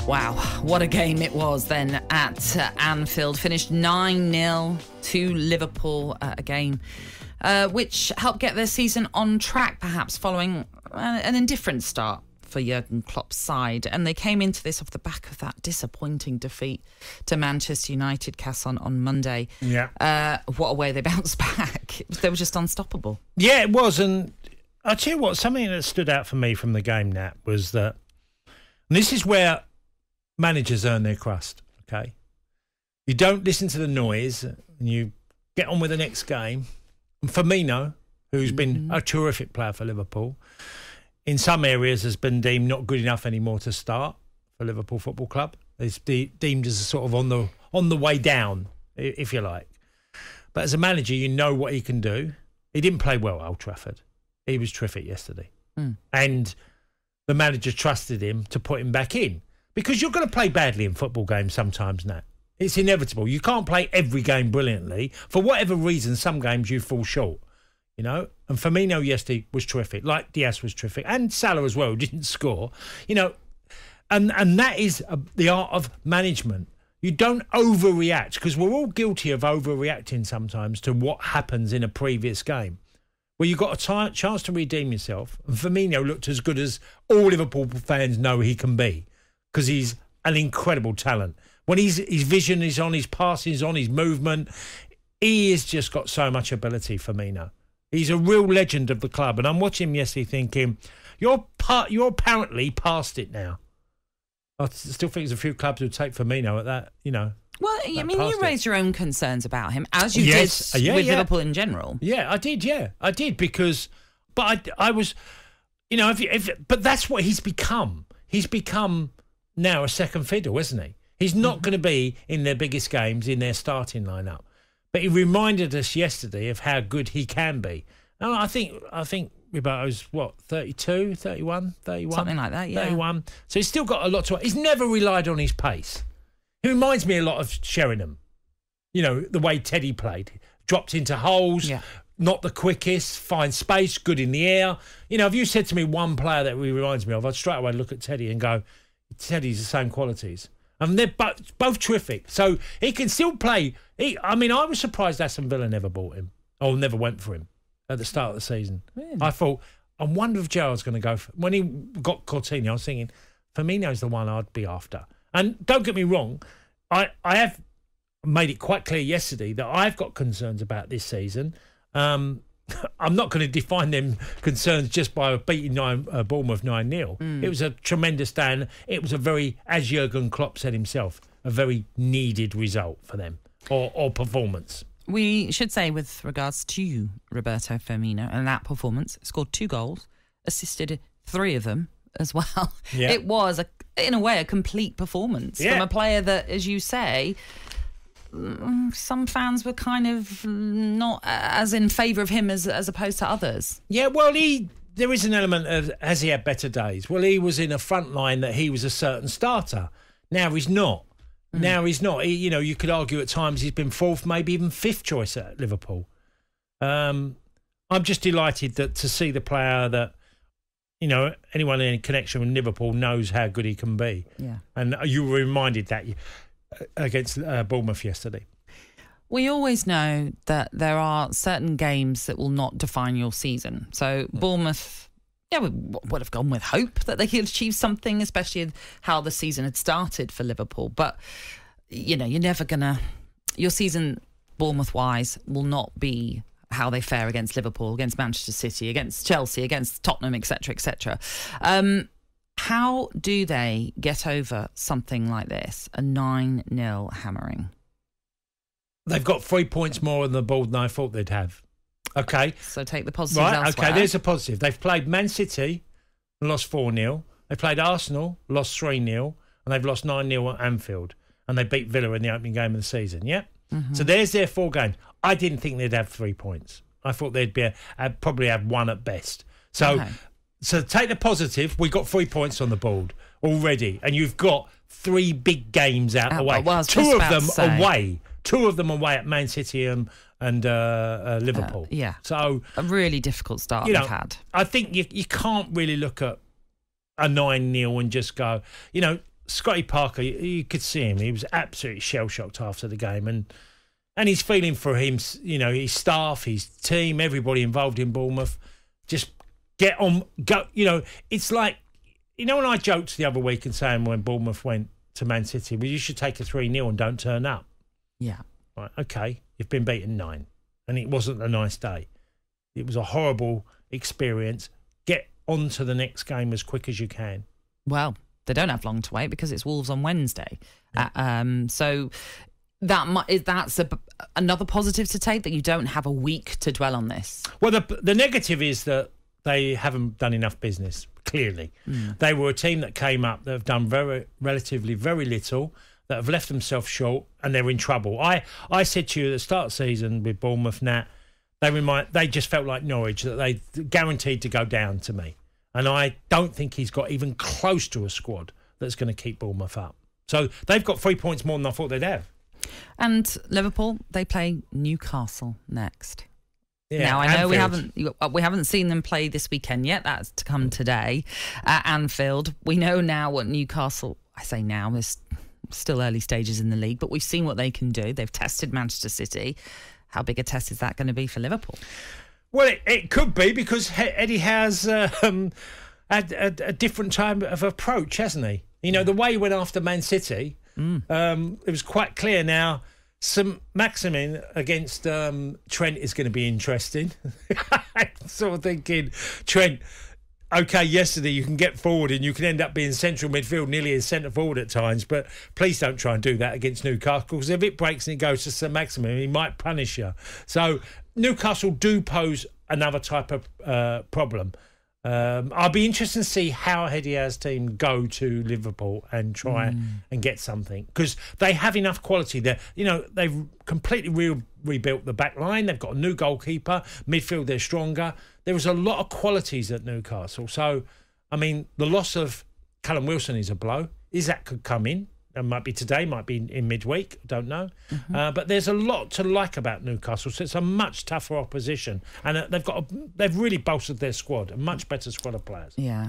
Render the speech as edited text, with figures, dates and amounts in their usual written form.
Wow, what a game it was then at Anfield. Finished 9-0 to Liverpool, a game which helped get their season on track, perhaps following an indifferent start for Jurgen Klopp's side. And they came into this off the back of that disappointing defeat to Manchester United, Cass, on Monday. Yeah. What a way they bounced back. They were just unstoppable. Yeah, it was. And I'll tell you what, something that stood out for me from the game, Nat, was that, and this is where managers earn their crust, okay? You don't listen to the noise and you get on with the next game. And Firmino, who's been a terrific player for Liverpool, in some areas has been deemed not good enough anymore to start for Liverpool Football Club. He's deemed as a sort of on the way down, if you like. But as a manager, you know what he can do. He didn't play well at Old Trafford. He was terrific yesterday. And the manager trusted him to put him back in. Because you're going to play badly in football games sometimes, Nat. It's inevitable. You can't play every game brilliantly. For whatever reason, some games you fall short, you know. And Firmino yesterday was terrific, like Diaz was terrific, and Salah as well, who didn't score, you know. And that is the art of management. You don't overreact, because we're all guilty of overreacting sometimes to what happens in a previous game, where you've got a chance to redeem yourself. And Firmino looked as good as all Liverpool fans know he can be, because he's an incredible talent. When his vision is on, his passing is on, his movement, he has just got so much ability, Firmino. He's a real legend of the club. And I'm watching him yesterday thinking, you're apparently past it now. I still think there's a few clubs who take Firmino at that, you know. Well, I mean, you raised your own concerns about him, as you did with Liverpool in general. Yeah, I did, because, but I was, you know, but that's what he's become. He's become now a second fiddle, isn't he? He's not going to be in their biggest games in their starting lineup. But he reminded us yesterday of how good he can be. And I think Roberto's, 32, 31? Something like that, yeah. 31. So he's still got a lot to... He's never relied on his pace. He reminds me a lot of Sheringham. You know, the way Teddy played. Dropped into holes, not the quickest, finds space, good in the air. You know, if you said to me one player that he reminds me of, I'd straight away look at Teddy and go, Teddy's the same qualities. And they're both terrific. So he can still play. I was surprised Aston Villa never bought him. Or never went for him at the start of the season. Really? I thought, I wonder if Gerrard's going to go for... When he got Coutinho, I was thinking, Firmino's the one I'd be after. And don't get me wrong, I have made it quite clear yesterday that I've got concerns about this season. I'm not going to define them concerns just by beating Bournemouth 9-0. It was a tremendous day, and it was a very, as Jurgen Klopp said himself, a very needed result for them, or performance. We should say, with regards to Roberto Firmino and that performance, scored 2 goals, assisted 3 of them as well. Yeah. It was, in a way, a complete performance from a player that, as you say... some fans were kind of not as in favour of him as opposed to others. Yeah, well, there is an element of, has he had better days? Well, he was in a front line that he was a certain starter. Now he's not. Now he's not. You could argue at times he's been 4th, maybe even 5th choice at Liverpool. I'm just delighted to see the player that, you know, anyone in connection with Liverpool knows how good he can be. Yeah. And you were reminded that against Bournemouth yesterday. We always know that there are certain games that will not define your season. So Bournemouth, we would have gone with hope that they could achieve something, especially how the season had started for Liverpool. But, you know, you're never going to... Your season, Bournemouth-wise, will not be how they fare against Liverpool, against Manchester City, against Chelsea, against Tottenham, etc., etc. How do they get over something like this, a 9-0 hammering? They've got 3 points more on the board than I thought they'd have. Okay. So take the positives elsewhere. Okay, there's a positive. They've played Man City and lost 4-0. They played Arsenal, lost 3-0, and they've lost 9-0 at Anfield. And they beat Villa in the opening game of the season, yeah? Mm-hmm. So there's their 4 games. I didn't think they'd have 3 points. I thought they'd probably have 1 at best. So... Okay. So take the positive. We got 3 points on the board already, and you've got 3 big games out the way. Well, 2 of them away. 2 of them away at Man City and Liverpool. Yeah. So a really difficult start they've had. I think you can't really look at a 9-0 and just go. You know, Scotty Parker, you could see him. He was absolutely shell-shocked after the game. And he's feeling for him, his staff, his team, everybody involved in Bournemouth. Just get on, go. It's like, when I joked the other week and saying when Bournemouth went to Man City, well, you should take a 3-0 and don't turn up. Yeah. Right, okay, you've been beaten 9. And it wasn't a nice day. It was a horrible experience. Get on to the next game as quick as you can. Well, they don't have long to wait because it's Wolves on Wednesday. So that's another positive to take, that you don't have a week to dwell on this. Well, the negative is that they haven't done enough business, clearly. They were a team that came up that have done relatively very little, that have left themselves short, and they're in trouble. I said to you at the start of the season with Bournemouth, Nat, they just felt like Norwich, that they guaranteed to go down to me. And I don't think he's got even close to a squad that's going to keep Bournemouth up. So they've got 3 points more than I thought they'd have. And Liverpool, they play Newcastle next. Yeah, now, I know Anfield. we haven't seen them play this weekend yet. That's to come today at Anfield. We know now what Newcastle, I say now, there's still early stages in the league, but we've seen what they can do. They've tested Manchester City. How big a test is that going to be for Liverpool? Well, it could be, because Eddie has had a different type of approach, hasn't he? The way he went after Man City, it was quite clear now. Some Maximin against Trent is going to be interesting. I'm sort of thinking, Trent, okay, yesterday you can get forward and you can end up being central midfield, nearly as centre forward at times, but please don't try and do that against Newcastle, because if it breaks and it goes to Sir Maximin, he might punish you. So Newcastle do pose another type of problem. I'll be interested to see how Hedia's team go to Liverpool and try and get something, because they have enough quality there. They've completely rebuilt the back line. They've got a new goalkeeper. Midfield, they're stronger. There was a lot of qualities at Newcastle. So, the loss of Callum Wilson is a blow. Isaac could come in. It might be today, might be in midweek, don't know. But there's a lot to like about Newcastle, so it's a much tougher opposition. And they've really bolstered their squad, a much better squad of players. Yeah.